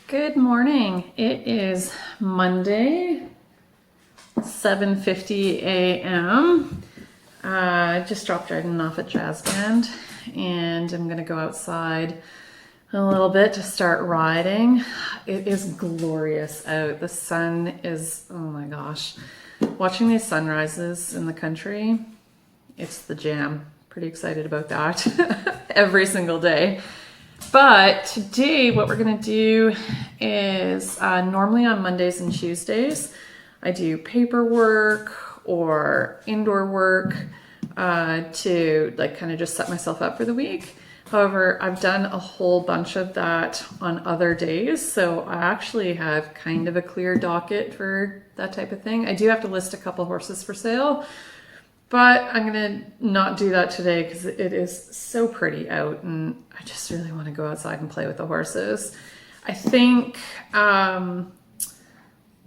Good morning. It is Monday, 7:50 a.m. I just dropped Jordan off at jazz band and I'm gonna go outside a little bit to start riding. It is glorious out. The sun is, oh my gosh. Watching these sunrises in the country, it's the jam. Pretty excited about that every single day. But today what we're gonna do is normally on Mondays and Tuesdays, I do paperwork or indoor work to like kind of just set myself up for the week. However, I've done a whole bunch of that on other days. So I actually have kind of a clear docket for that type of thing. I do have to list a couple horses for sale, but I'm gonna not do that today because it is so pretty out and I just really want to go outside and play with the horses. I think one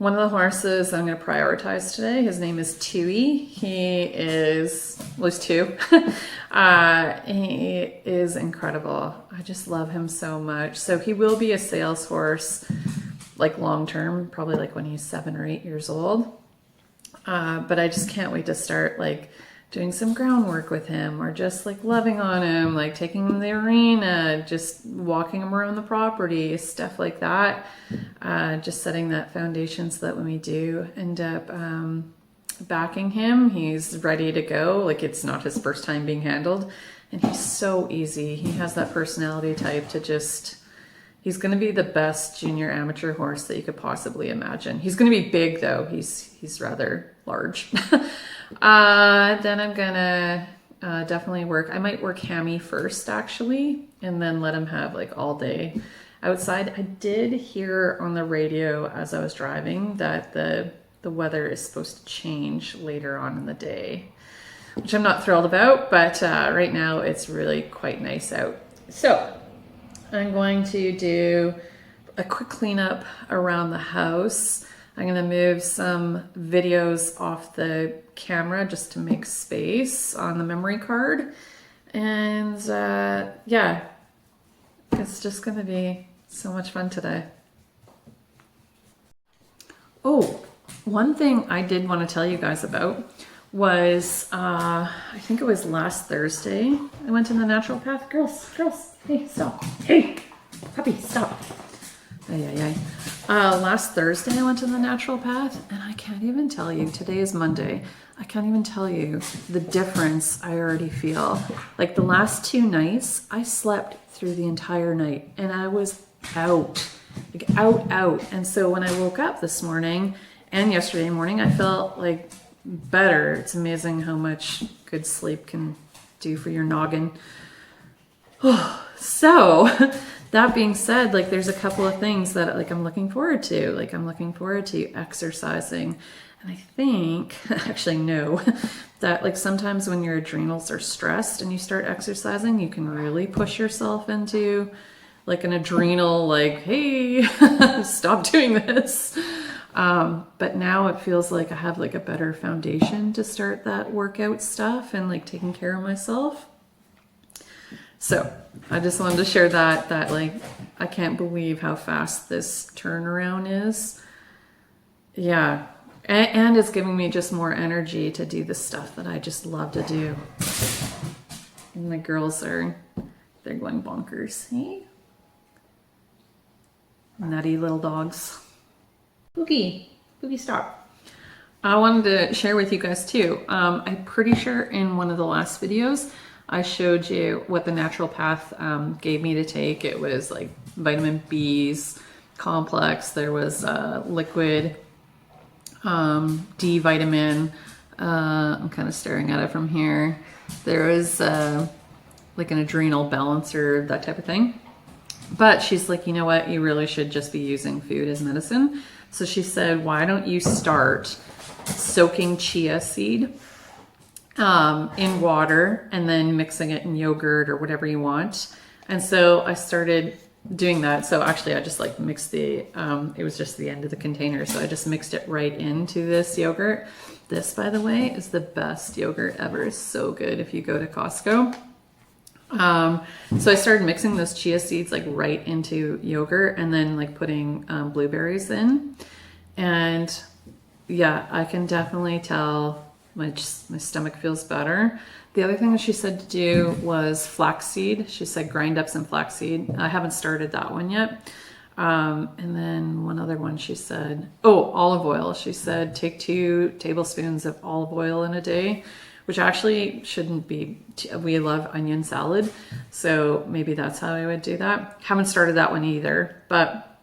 of the horses I'm going to prioritize today, his name is Tui. He is, well, he's two. He is incredible. I just love him so much. So he will be a sales horse, like long term, probably like when he's 7 or 8 years old. But I just can't wait to start like doing some groundwork with him or just like loving on him, like taking him to the arena, just walking him around the property, stuff like that. Just setting that foundation so that when we do end up backing him, he's ready to go. Like it's not his first time being handled and he's so easy. He has that personality type to just, he's going to be the best junior amateur horse that you could possibly imagine. He's going to be big though. He's rather large. Then I'm gonna definitely work. I might work Hammy first actually, and then let him have like all day outside. I did hear on the radio as I was driving that the weather is supposed to change later on in the day, which I'm not thrilled about, but right now it's really quite nice out. So I'm going to do a quick cleanup around the house. I'm going to move some videos off the camera just to make space on the memory card. And yeah, it's just going to be so much fun today. Oh, one thing I did want to tell you guys about was, I think it was last Thursday, I went to the naturopath. Girls, hey, stop. Hey, puppy, stop. Last Thursday I went to the naturopath and I can't even tell you, today is Monday, I can't even tell you the difference I already feel. Like the last 2 nights, I slept through the entire night and I was out, like out. And so when I woke up this morning and yesterday morning, I felt like better. It's amazing how much good sleep can do for your noggin. So that being said, like there's a couple of things that like I'm looking forward to. Like I'm looking forward to exercising. And I think, actually no, that like sometimes when your adrenals are stressed and you start exercising, you can really push yourself into like an adrenal, like, hey, stop doing this. But now it feels like I have like a better foundation to start that workout stuff and like taking care of myself. So I just wanted to share that like, I can't believe how fast this turnaround is. Yeah. And it's giving me just more energy to do the stuff that I just love to do. And my girls they're going bonkers. Hey? Nutty little dogs. Boogie, stop. I wanted to share with you guys too. I'm pretty sure in one of the last videos, I showed you what the naturopath gave me to take. It was like vitamin B's complex. There was liquid D vitamin. I'm kind of staring at it from here. There was like an adrenal balancer, that type of thing. But she's like, you know what? You really should just be using food as medicine. So she said, why don't you start soaking chia seed in water and then mixing it in yogurt or whatever you want. And so I started doing that. So actually I just like mixed the, it was just the end of the container. So I just mixed it right into this yogurt. This, by the way, is the best yogurt ever. It's so good if you go to Costco. So I started mixing those chia seeds like right into yogurt and then like putting blueberries in. And yeah, I can definitely tell my stomach feels better. The other thing that she said to do was flaxseed. She said grind up some flaxseed. I haven't started that one yet. And then one other one she said, oh, olive oil. She said take 2 tablespoons of olive oil in a day, which actually shouldn't be. We love onion salad, so maybe that's how I would do that. Haven't started that one either, but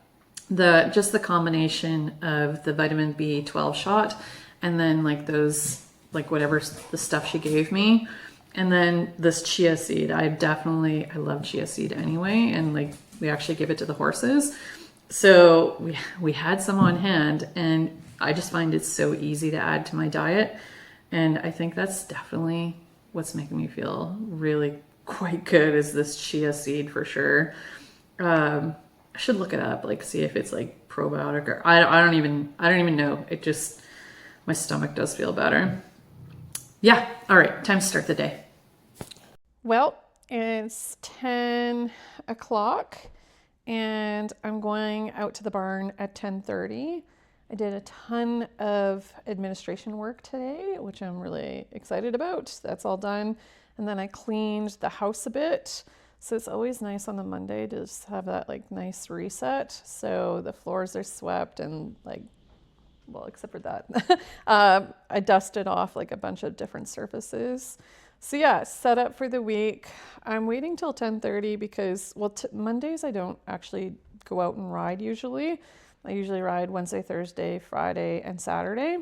just the combination of the vitamin B12 shot and then like those, like whatever the stuff she gave me, and then this chia seed. I love chia seed anyway, and like we actually give it to the horses. So we had some on hand, and I just find it so easy to add to my diet. And I think that's definitely what's making me feel really quite good, is this chia seed for sure. I should look it up, like see if it's like probiotic or I don't even know. It just, my stomach does feel better. Yeah. All right. Time to start the day. Well, it's 10 o'clock and I'm going out to the barn at 10:30. I did a ton of administration work today, which I'm really excited about. That's all done. And then I cleaned the house a bit. So it's always nice on a Monday to just have that like nice reset. So the floors are swept and like, well, except for that, I dusted off like a bunch of different surfaces. So yeah, set up for the week. I'm waiting till 10:30 because, well, Mondays I don't actually go out and ride usually. I usually ride Wednesday, Thursday, Friday, and Saturday.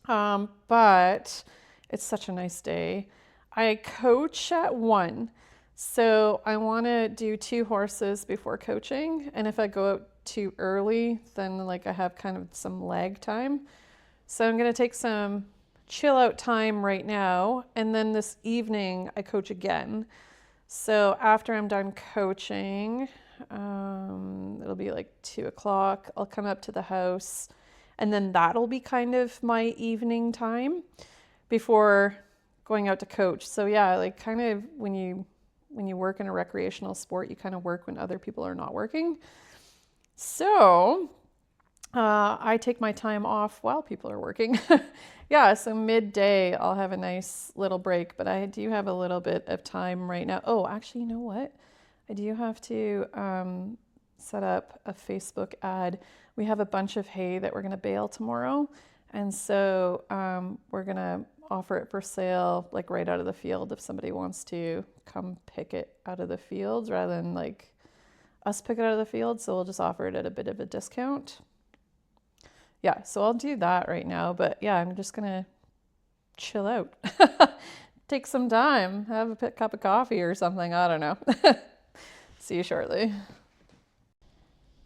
But it's such a nice day. I coach at 1. So I want to do 2 horses before coaching. And if I go out too early, then like I have kind of some lag time. So I'm going to take some chill out time right now. And then this evening I coach again. So after I'm done coaching, it'll be like 2 o'clock. I'll come up to the house and then that'll be kind of my evening time before going out to coach. So yeah, like kind of when you work in a recreational sport, you kind of work when other people are not working. So I take my time off while people are working. Yeah, so midday I'll have a nice little break, but I do have a little bit of time right now. Oh, actually, you know what? I do have to set up a Facebook ad. We have a bunch of hay that we're going to bale tomorrow. And so we're going to offer it for sale, like right out of the field, if somebody wants to come pick it out of the fields rather than like us pick it out of the field. So we'll just offer it at a bit of a discount. Yeah, so I'll do that right now. But yeah, I'm just going to chill out. Take some time, have a cup of coffee or something. I don't know. See you shortly.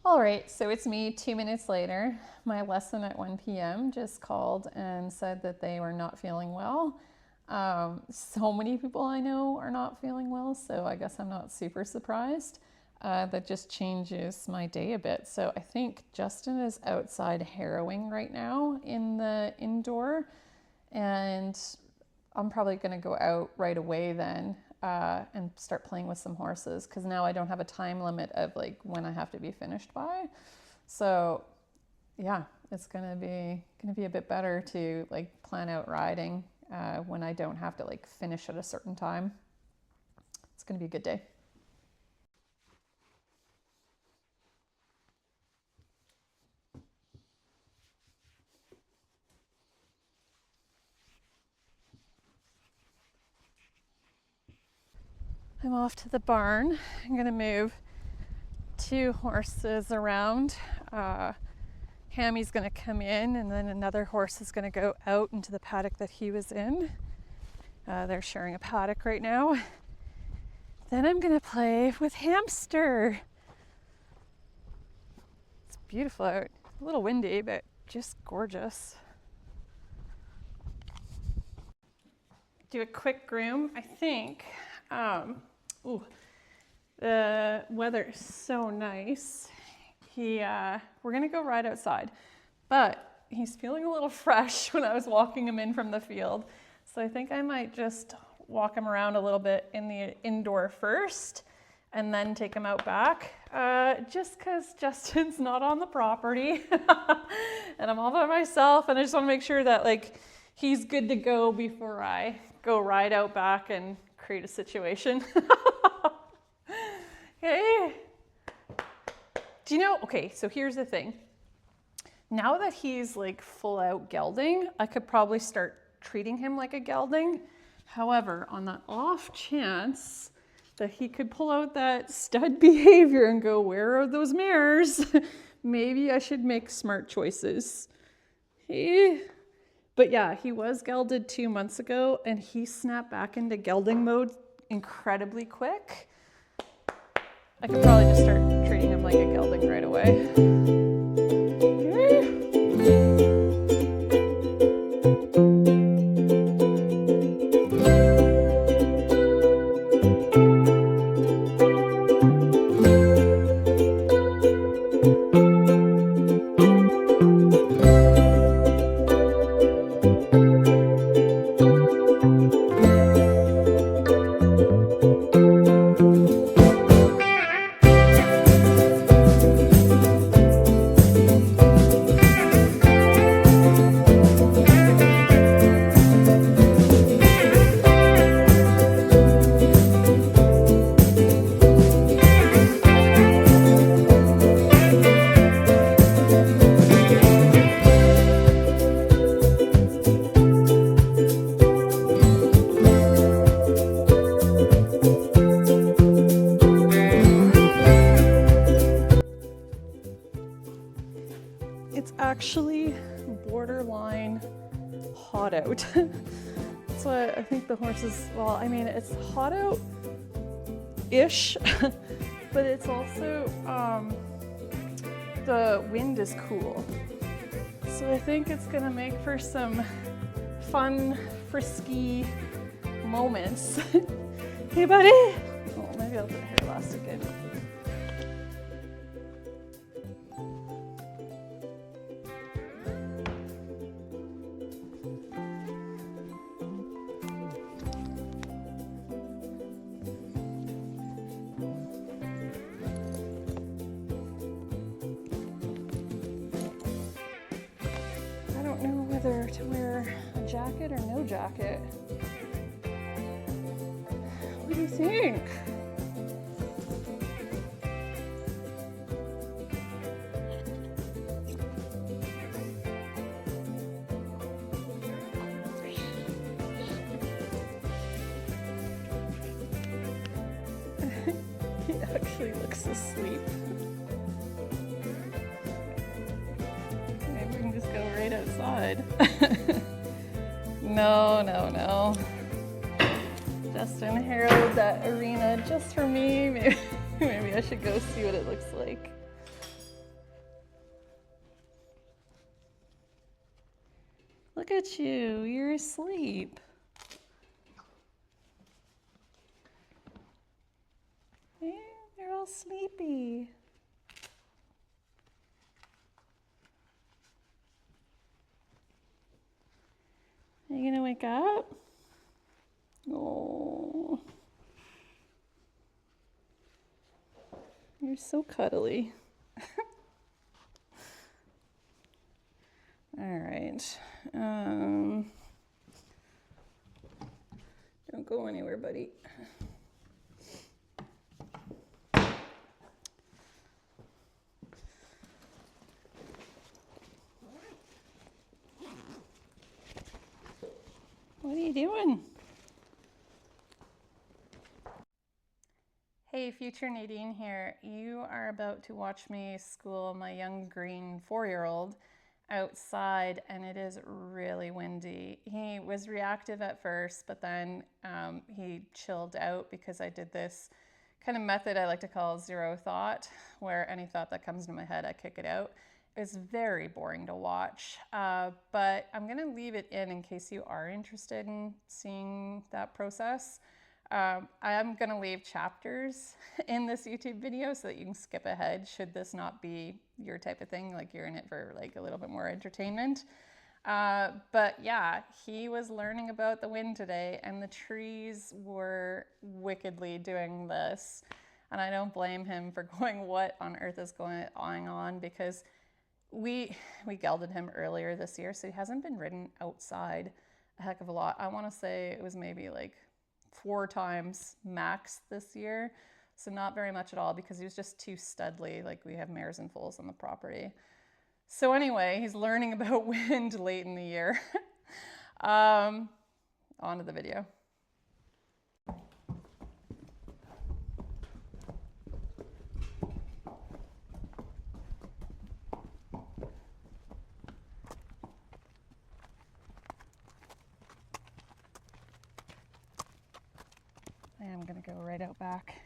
All right, so it's me 2 minutes later. My lesson at 1 p.m. just called and said that they were not feeling well. So many people I know are not feeling well, so I guess I'm not super surprised. That just changes my day a bit. So I think Justin is outside harrowing right now in the indoor, and I'm probably going to go out right away then and start playing with some horses, because now I don't have a time limit of like when I have to be finished by. So yeah, it's gonna be a bit better to like plan out riding when I don't have to like finish at a certain time. It's gonna be a good day. I'm off to the barn. I'm gonna move 2 horses around. Hammy's gonna come in, and then another horse is gonna go out into the paddock that he was in. They're sharing a paddock right now. Then I'm gonna play with Hamster. It's beautiful out. A little windy, but just gorgeous. Do a quick groom, I think. The weather is so nice. We're gonna go ride outside, but he's feeling a little fresh when I was walking him in from the field. So I think I might just walk him around a little bit in the indoor first and then take him out back, just because Justin's not on the property and I'm all by myself, and I just want to make sure that like he's good to go before I go ride out back and create a situation. Okay. Do you know, okay, so here's the thing. Now that he's like full out gelding, I could probably start treating him like a gelding. However, on the off chance that he could pull out that stud behavior and go, where are those mares? Maybe I should make smart choices. Hey. But yeah, he was gelded 2 months ago and he snapped back into gelding mode incredibly quick. I could probably just start treating him like a gelding right away. Actually borderline hot out. That's why I think the horse is, well, I mean, it's hot out-ish, but it's also, the wind is cool. So I think it's gonna make for some fun, frisky moments. Hey, buddy. Oh, maybe I'll put hair elastic in. Whether to wear a jacket or no jacket. What do you think? He actually looks asleep. Maybe we can just go right outside. No. Justin harrowed that arena just for me. Maybe I should go see what it looks like. Look at you, you're asleep. Yeah, you're all sleepy. Are you gonna wake up? Oh, you're so cuddly. All right. Don't go anywhere, buddy. What are you doing? Hey, future Nadine here. You are about to watch me school my young green 4-year-old outside, and it is really windy. He was reactive at first, but then he chilled out because I did this kind of method I like to call zero thought, where any thought that comes into my head, I kick it out. It's very boring to watch, but I'm going to leave it in case you are interested in seeing that process. I'm going to leave chapters in this YouTube video so that you can skip ahead should this not be your type of thing, like you're in it for like a little bit more entertainment. But yeah, he was learning about the wind today, and the trees were wickedly doing this. And I don't blame him for going, what on earth is going on? Because we gelded him earlier this year, so he hasn't been ridden outside a heck of a lot. I want to say it was maybe like 4 times max this year. So not very much at all, because he was just too studly. Like, we have mares and foals on the property. So anyway, he's learning about wind late in the year. On to the video. I'm gonna go right out back.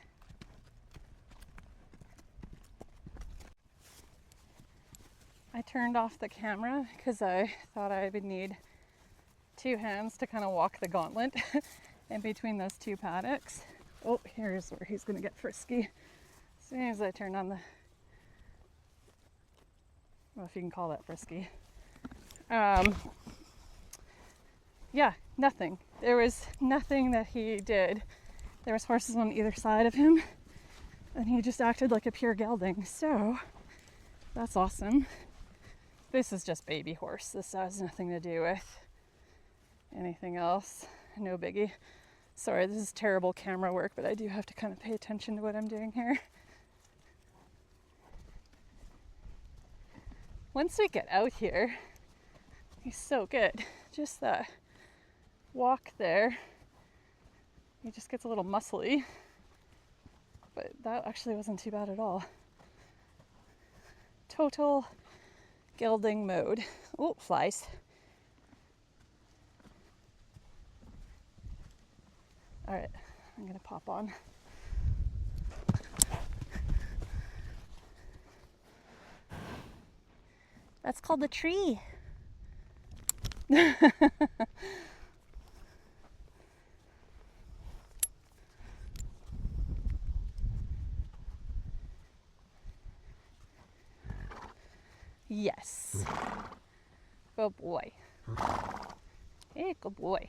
I turned off the camera because I thought I would need 2 hands to kind of walk the gauntlet in between those 2 paddocks. Oh, here's where he's gonna get frisky. As soon as I turn on the, well, if you can call that frisky. Yeah, nothing. There was nothing that he did. There was horses on either side of him, and he just acted like a pure gelding. So that's awesome. This is just baby horse. This has nothing to do with anything else. No biggie. Sorry, this is terrible camera work, but I do have to kind of pay attention to what I'm doing here. Once we get out here, he's so good. Just that walk there, he just gets a little muscly, but that actually wasn't too bad at all. Total gelding mode. Oh, flies. All right, I'm gonna pop on. That's called the tree. Yes. Good boy. Hey, good boy.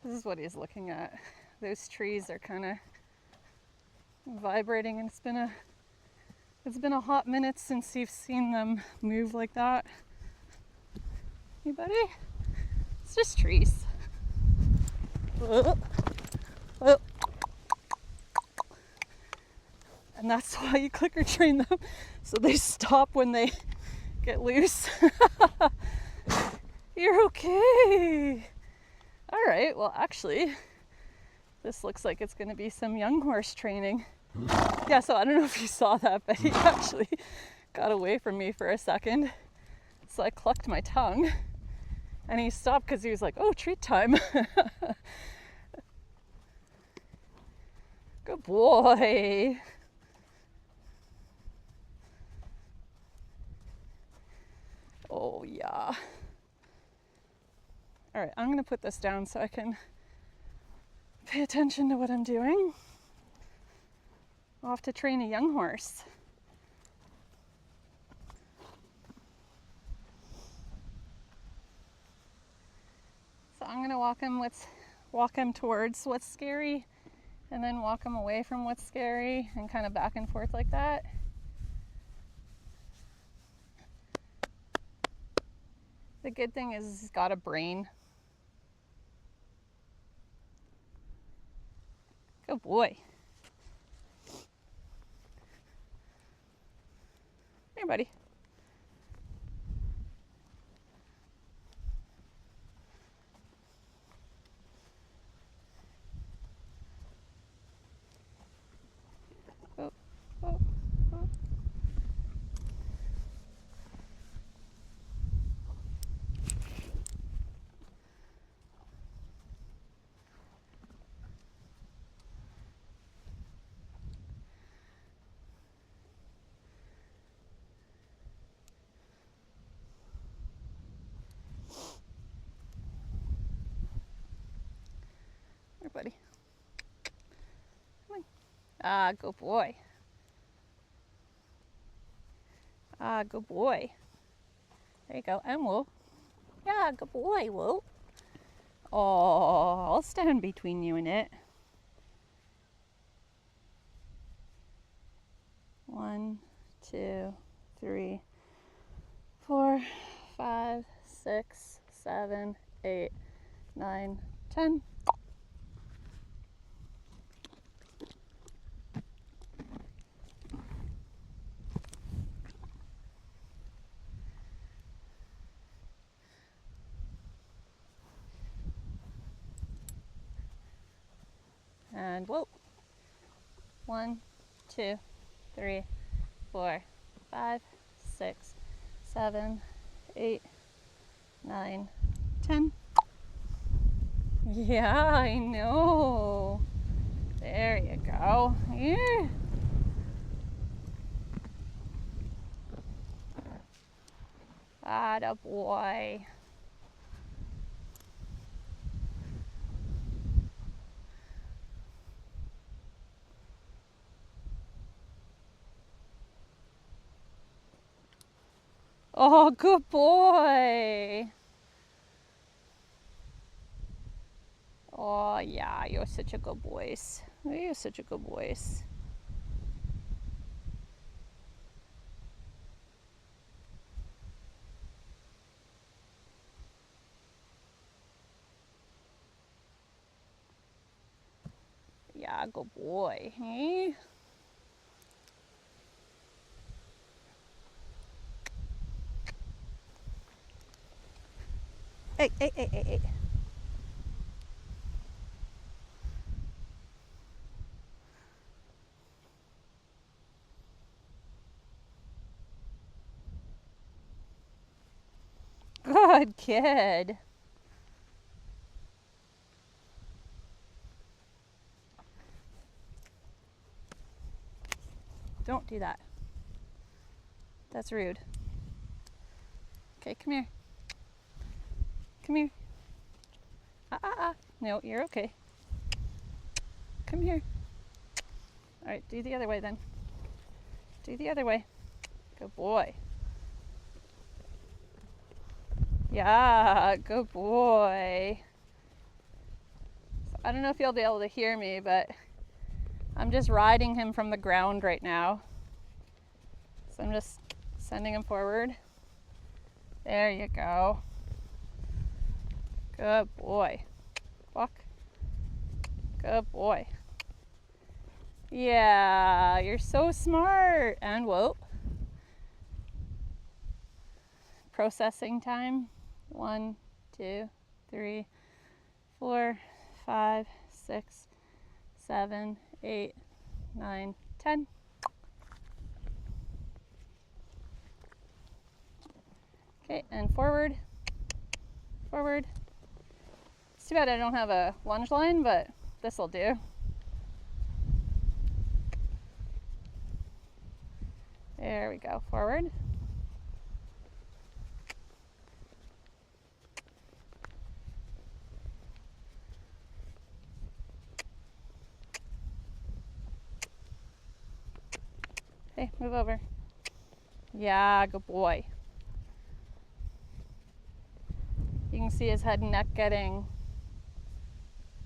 This is what he's looking at. Those trees are kind of vibrating, and it's been a hot minute since you've seen them move like that. Hey, buddy? It's just trees. Oh. Oh. And that's why you clicker train them, so they stop when they get loose. You're okay. All right, well, actually, this looks like it's going to be some young horse training. Yeah, so I don't know if you saw that, but he actually got away from me for a second. So I clucked my tongue, and he stopped because he was like, oh, treat time. Good boy. Oh, yeah. All right, I'm going to put this down so I can pay attention to what I'm doing. I'll have to train a young horse. So I'm going to walk him towards what's scary, and then walk him away from what's scary, and kind of back and forth like that. The good thing is he's got a brain. Good boy. Here, buddy. Oh, oh, oh. Ah, good boy. Ah, good boy. There you go. And whoa. Yeah, good boy. Whoa. Oh, I'll stand between you and it. 1, 2, 3, 4, 5, 6, 7, 8, 9, 10. And whoa. 1, 2, 3, 4, 5, 6, 7, 8, 9, 10. Yeah, I know. There you go. Yeah. Atta boy. Oh, good boy. Oh, yeah, you're such a good voice. You're such a good voice. Yeah, good boy. Eh? Hey, hey, hey, hey, hey. Good kid. Don't do that. That's rude. Okay, come here. Come here. No, you're okay. Come here. All right, do the other way then. Do the other way. Good boy. Yeah, good boy. So I don't know if you'll be able to hear me, but I'm just riding him from the ground right now. So I'm just sending him forward. There you go. Good boy. Walk. Good boy. Yeah, you're so smart. And whoa. Processing time. 1, 2, 3, 4, 5, 6, 7, 8, 9, 10. Okay, and forward. Forward. It's too bad I don't have a lunge line, but this will do. There we go. Forward. Hey, move over. Yeah, good boy. You can see his head and neck getting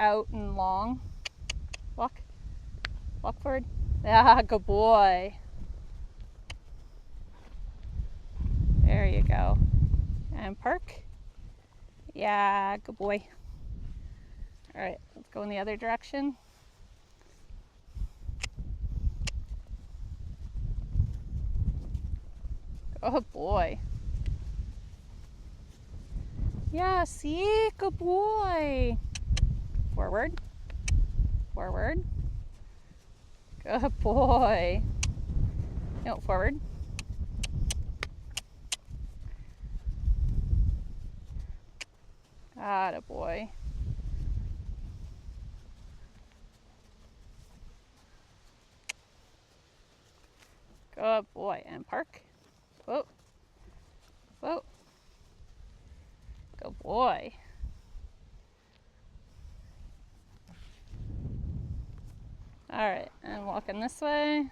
out and long. Walk. Walk forward. Yeah, good boy. There you go. And park. Yeah, good boy. All right, let's go in the other direction. Oh boy. Yeah, see? Good boy. Forward. Forward. Good boy. No, forward. Atta boy. Good boy. And park. Whoa. Whoa. Good boy. All right, and walking this way.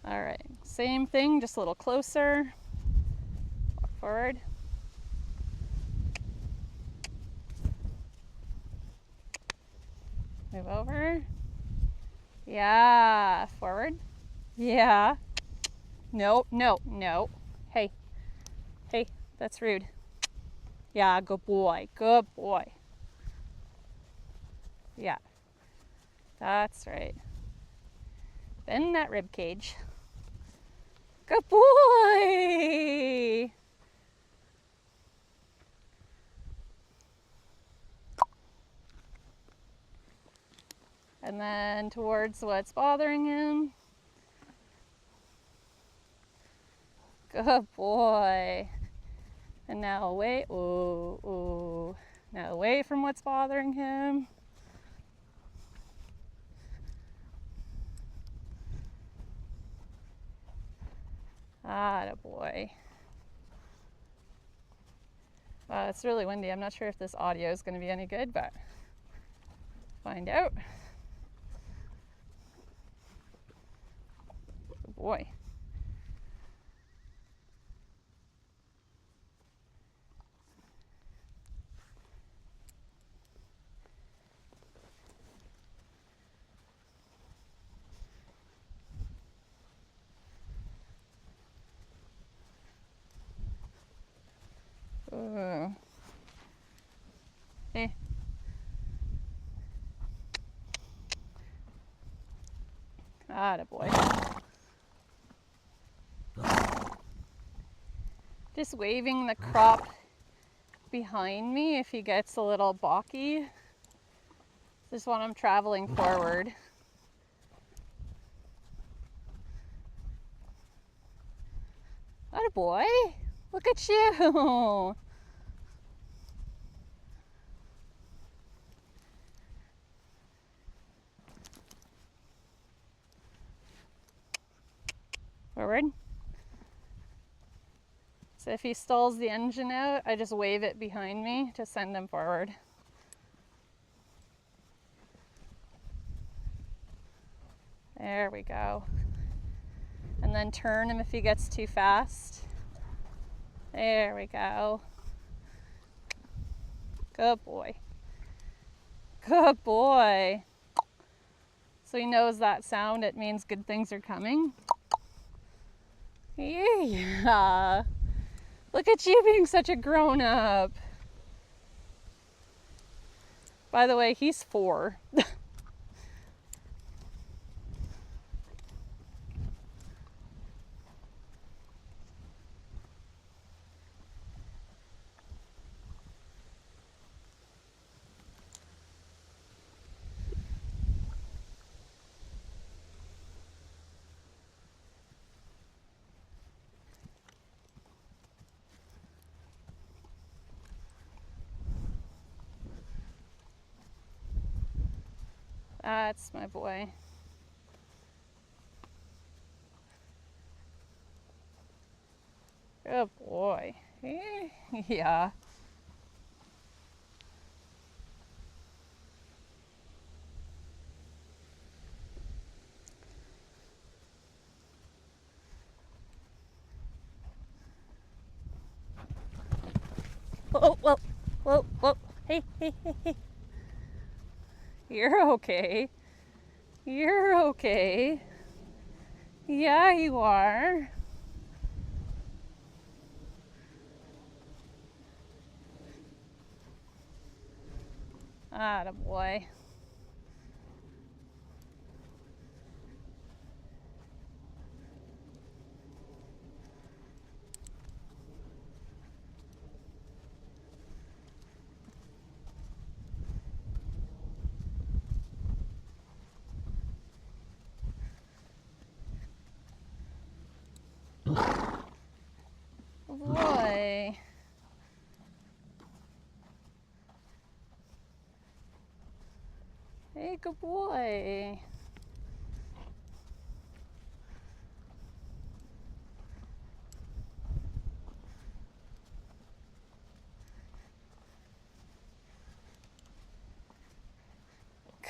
All right, same thing, just a little closer. Walk forward. Move over. Yeah, forward. Yeah. No, no, no. Hey, hey, that's rude. Yeah, good boy, good boy. Yeah, that's right. Bend that rib cage. Good boy. And then towards what's bothering him. Good boy. And now away. Ooh, ooh. Now away from what's bothering him. Atta boy. Wow, it's really windy. I'm not sure if this audio is going to be any good, but find out. Good boy. Ooh. Hey. Atta boy. Just waving the crop behind me if he gets a little balky. Just when I'm traveling forward. Atta boy. Look at you. Forward. So if he stalls the engine out, I just wave it behind me to send him forward. There we go. And then turn him if he gets too fast. There we go. Good boy. Good boy. So he knows that sound, it means good things are coming. Yeah. Look at you being such a grown-up. By the way, he's 4. That's my boy. Good boy. Yeah. Whoa, whoa, whoa, whoa. Hey, hey, hey, hey. You're okay. You're okay. Yeah, you are. Atta boy. Boy. Hey, good boy.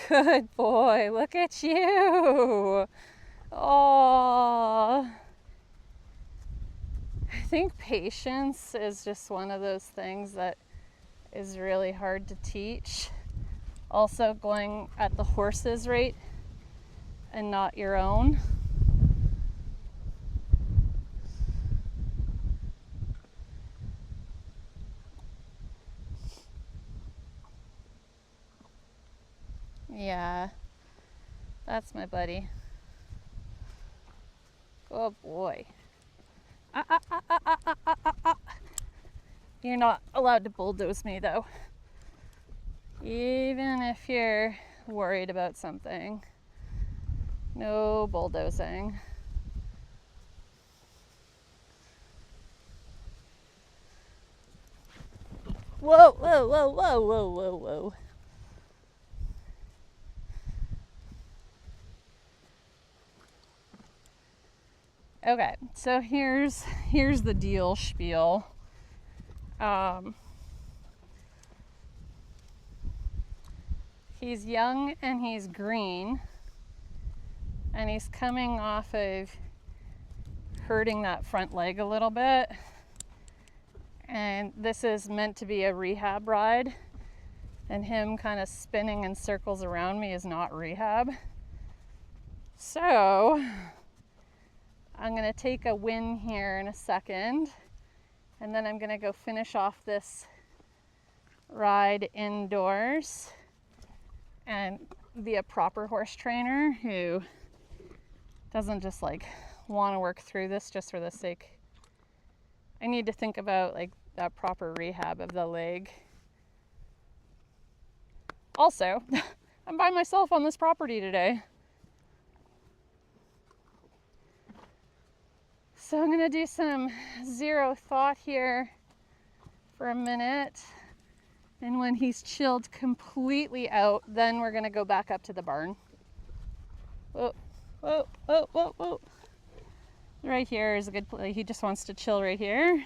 Good boy. Look at you. Oh. I think patience is just one of those things that is really hard to teach. Also, going at the horse's rate and not your own. Yeah, that's my buddy. Oh boy. You're not allowed to bulldoze me though. Even if you're worried about something. No bulldozing. Whoa, whoa, whoa, whoa, whoa, whoa, whoa. Okay, so here's the deal spiel. He's young and he's green, and he's coming off of hurting that front leg a little bit. And this is meant to be a rehab ride, and him kind of spinning in circles around me is not rehab. So I'm gonna take a win here in a second, and then I'm gonna go finish off this ride indoors and be a proper horse trainer who doesn't just like want to work through this just for the sake. I need to think about like that proper rehab of the leg. Also, I'm by myself on this property today. So I'm gonna do some zero thought here for a minute. And when he's chilled completely out, then we're gonna go back up to the barn. Whoa, whoa, whoa, whoa, whoa. Right here is a good place. He just wants to chill right here.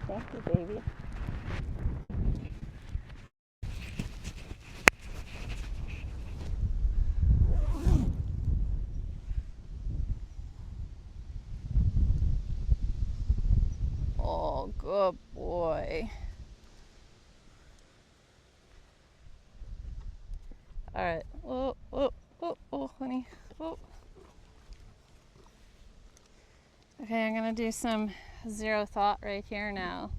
Thank you, baby. Oh, good boy. All right. Whoa, whoa, whoa, whoa, honey. Whoa. Okay, I'm gonna do some zero thought right here now.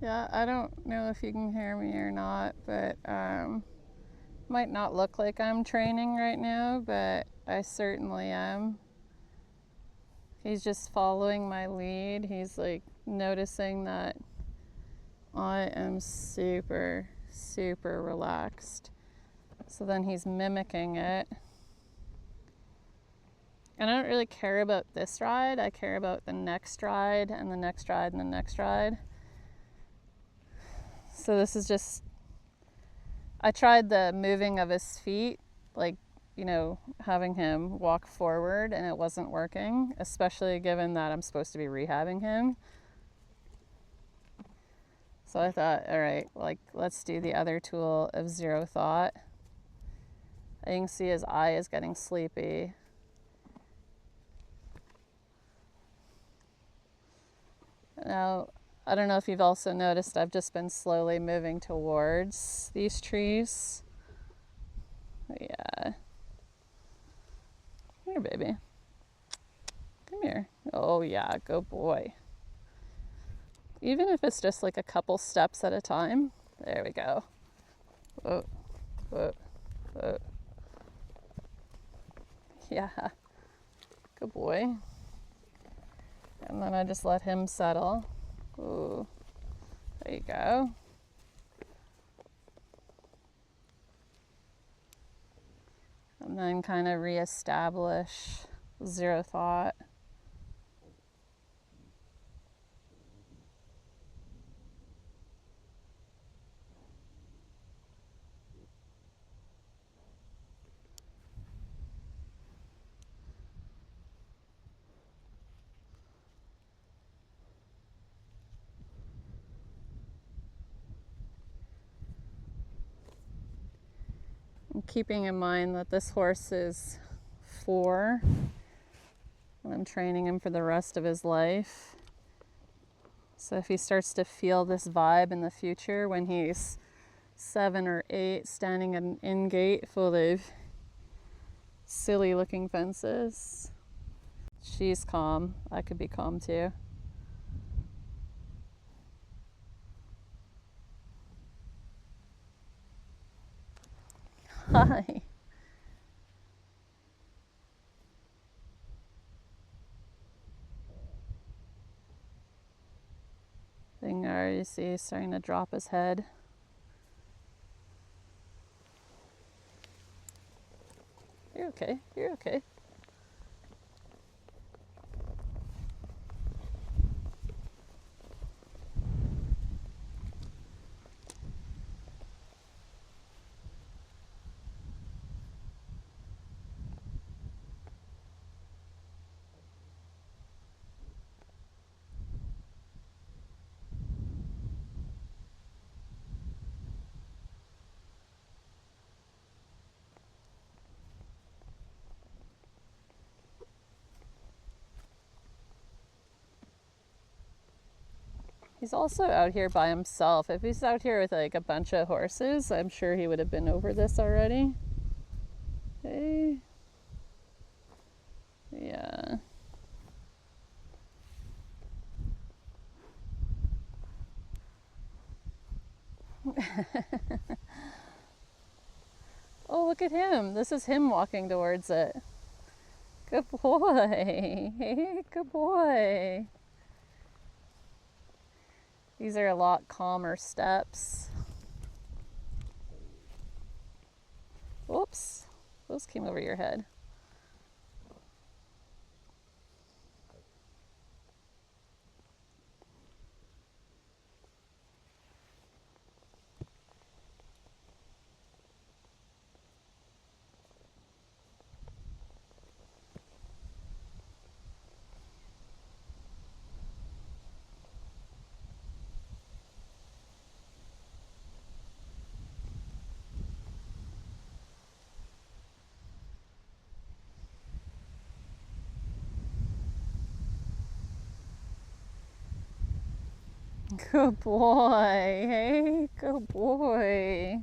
Yeah, I don't know if you can hear me or not, but might not look like I'm training right now, but I certainly am. He's just following my lead. He's like noticing that I am super, super relaxed. So then he's mimicking it. And I don't really care about this ride. I care about the next ride and the next ride and the next ride. So this is just, I tried the moving of his feet, like, you know, having him walk forward, and it wasn't working, especially given that I'm supposed to be rehabbing him. So I thought, all right, like, let's do the other tool of zero thought. You can see his eye is getting sleepy. Now, I don't know if you've also noticed, I've just been slowly moving towards these trees. Yeah. Come here, baby. Come here. Oh, yeah, go boy. Even if it's just like a couple steps at a time. There we go. Whoa, whoa, whoa. Yeah. Good boy. And then I just let him settle. Ooh. There you go. And then kind of reestablish zero thought. And keeping in mind that this horse is 4, and I'm training him for the rest of his life. So if he starts to feel this vibe in the future when he's 7 or 8, standing at an in gate full of silly looking fences, she's calm. I could be calm too. Hi. Thing I already see he's starting to drop his head. You're okay. You're okay. He's also out here by himself. If he's out here with like a bunch of horses, I'm sure he would have been over this already. Hey. Yeah. Oh, look at him. This is him walking towards it. Good boy. Hey, good boy. These are a lot calmer steps. Whoops. Those came over your head. Good boy. Hey, good boy.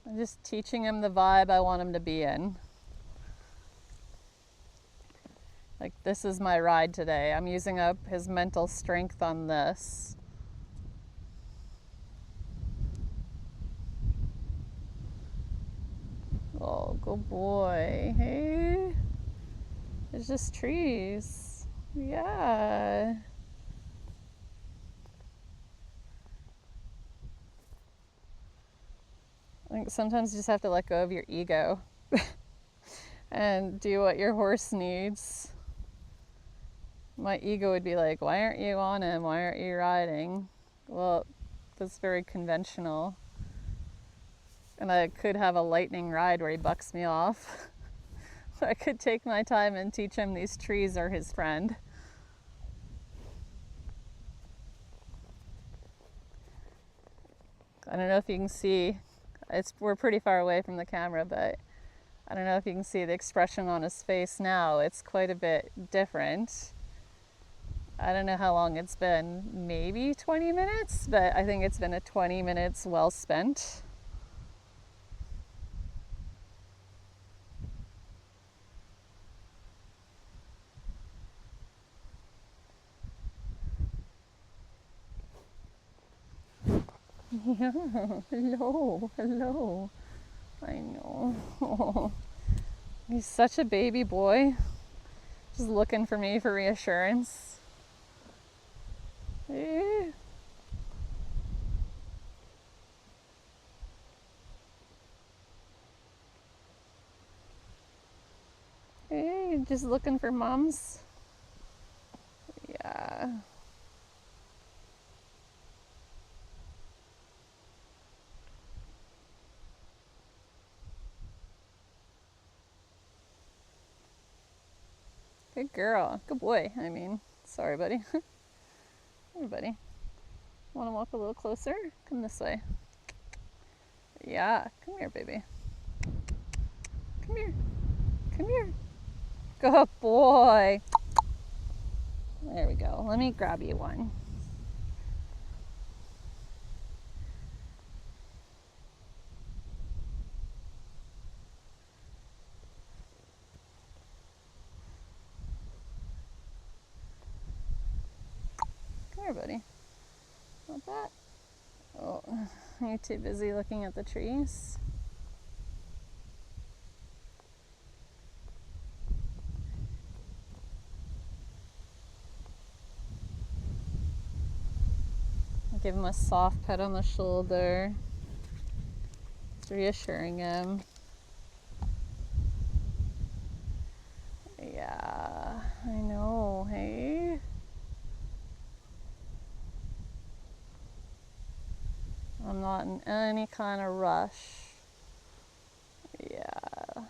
I'm just teaching him the vibe I want him to be in. Like, this is my ride today. I'm using up his mental strength on this. Oh, good boy. Hey. It's just trees. Yeah. I think sometimes you just have to let go of your ego and do what your horse needs. My ego would be like, why aren't you on him? Why aren't you riding? Well, that's very conventional. And I could have a lightning ride where he bucks me off. I could take my time and teach him these trees are his friend. I don't know if you can see, we're pretty far away from the camera, but I don't know if you can see the expression on his face now. It's quite a bit different. I don't know how long it's been, maybe 20 minutes, but I think it's been a 20 minutes well spent. Yeah, hello. I know. He's such a baby boy. Just looking for me for reassurance. Hey. Hey, just looking for moms. Yeah. Good girl. Good boy, I mean. Sorry, buddy. Hey, buddy. Want to walk a little closer? Come this way. Yeah, come here, baby. Come here. Come here. Good boy. There we go. Let me grab you one. Come here, buddy. Want that? Oh, you're too busy looking at the trees. Give him a soft pet on the shoulder. Just reassuring him. Yeah, I know, hey? I'm not in any kind of rush. Yeah.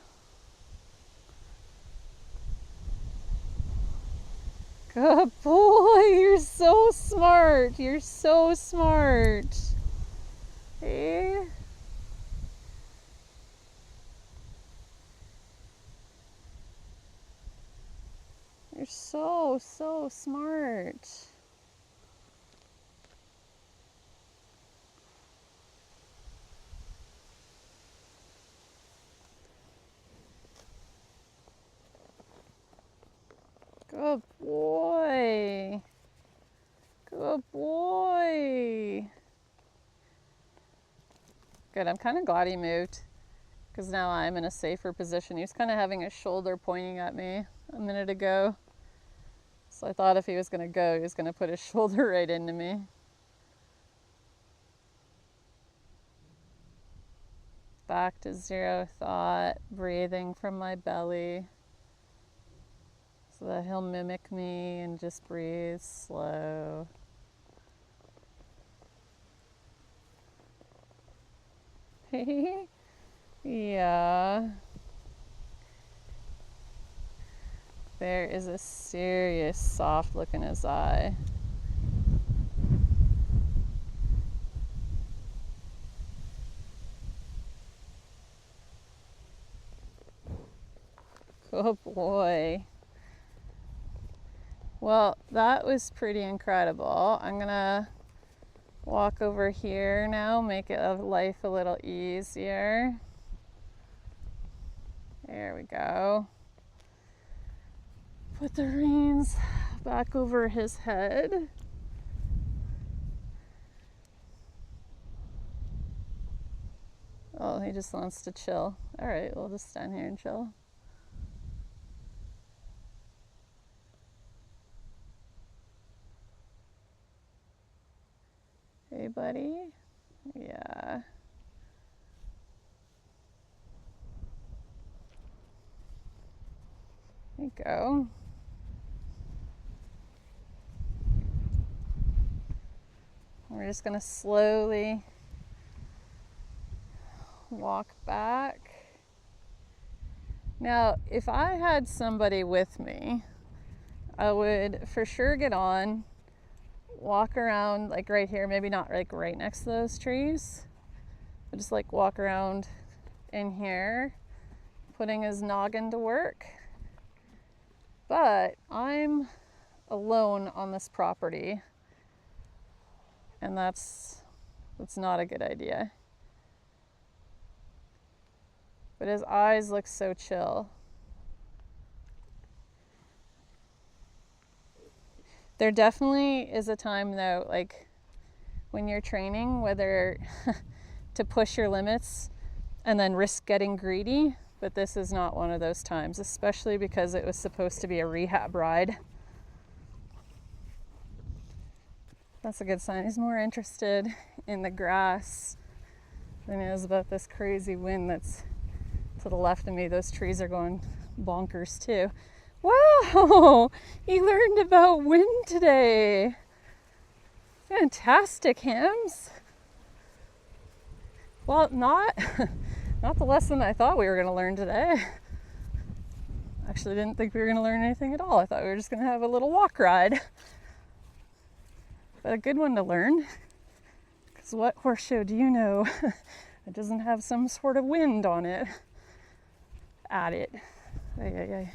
Good boy, you're so smart. You're so smart. Hey? You're so smart. Good boy. Good boy. Good, I'm kind of glad he moved because now I'm in a safer position. He was kind of having his shoulder pointing at me a minute ago. So I thought if he was going to go, he was going to put his shoulder right into me. Back to zero thought, breathing from my belly so that he'll mimic me and just breathe slow. Yeah. There is a serious soft look in his eye. Good boy. Well, that was pretty incredible. I'm gonna walk over here now, make it life a little easier. There we go. Put the reins back over his head. Oh, he just wants to chill. All right, we'll just stand here and chill. Hey, buddy. Yeah. There you go. We're just gonna slowly walk back. Now, if I had somebody with me, I would for sure get on, walk around like right here, maybe not like right next to those trees, but just like walk around in here, putting his noggin to work. But I'm alone on this property, and that's not a good idea. But his eyes look so chill. There definitely is a time though, like when you're training, whether to push your limits and then risk getting greedy, but this is not one of those times, especially because it was supposed to be a rehab ride. That's a good sign. He's more interested in the grass than he is about this crazy wind that's to the left of me. Those trees are going bonkers too. Wow, you learned about wind today. Fantastic, Hams. Well, not the lesson I thought we were going to learn today. Actually, didn't think we were going to learn anything at all. I thought we were just going to have a little walk ride. But a good one to learn. Because what horse show do you know that doesn't have some sort of wind on it? At it. Ay, ay, ay.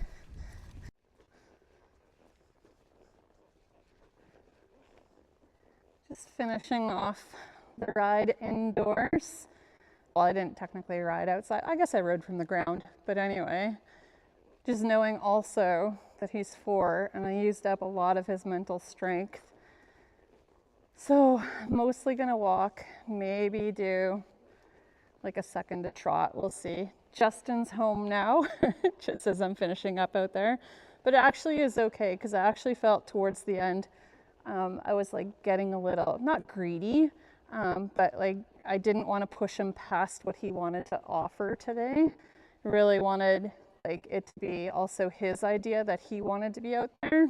Just finishing off the ride indoors. Well, I didn't technically ride outside. I guess I rode from the ground. But anyway, just knowing also that he's 4 and I used up a lot of his mental strength. So mostly gonna walk, maybe do like a second to trot, we'll see. Justin's home now, just as I'm finishing up out there. But it actually is okay, because I actually felt towards the end, I was like getting a little, not greedy, but like I didn't want to push him past what he wanted to offer today. Really wanted like it to be also his idea that he wanted to be out there.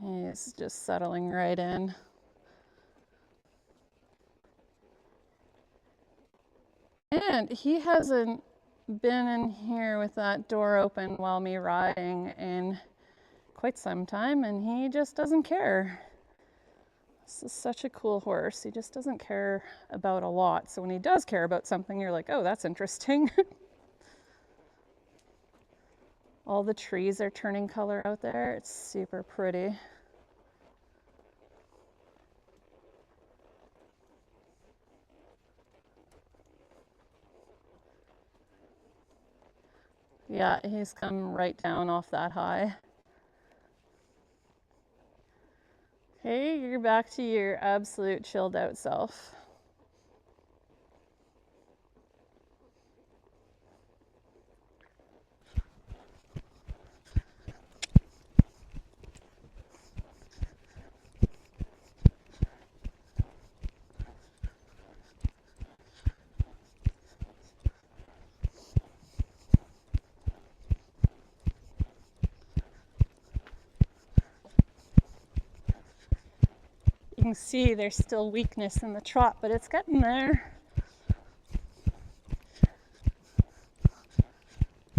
He's just settling right in. And he hasn't been in here with that door open while me riding in quite some time, and he just doesn't care. This is such a cool horse. He just doesn't care about a lot. So when he does care about something, you're like, oh, that's interesting. All the trees are turning color out there. It's super pretty. Yeah, he's come right down off that high. Okay, you're back to your absolute chilled out self. You can see there's still weakness in the trot, but it's getting there.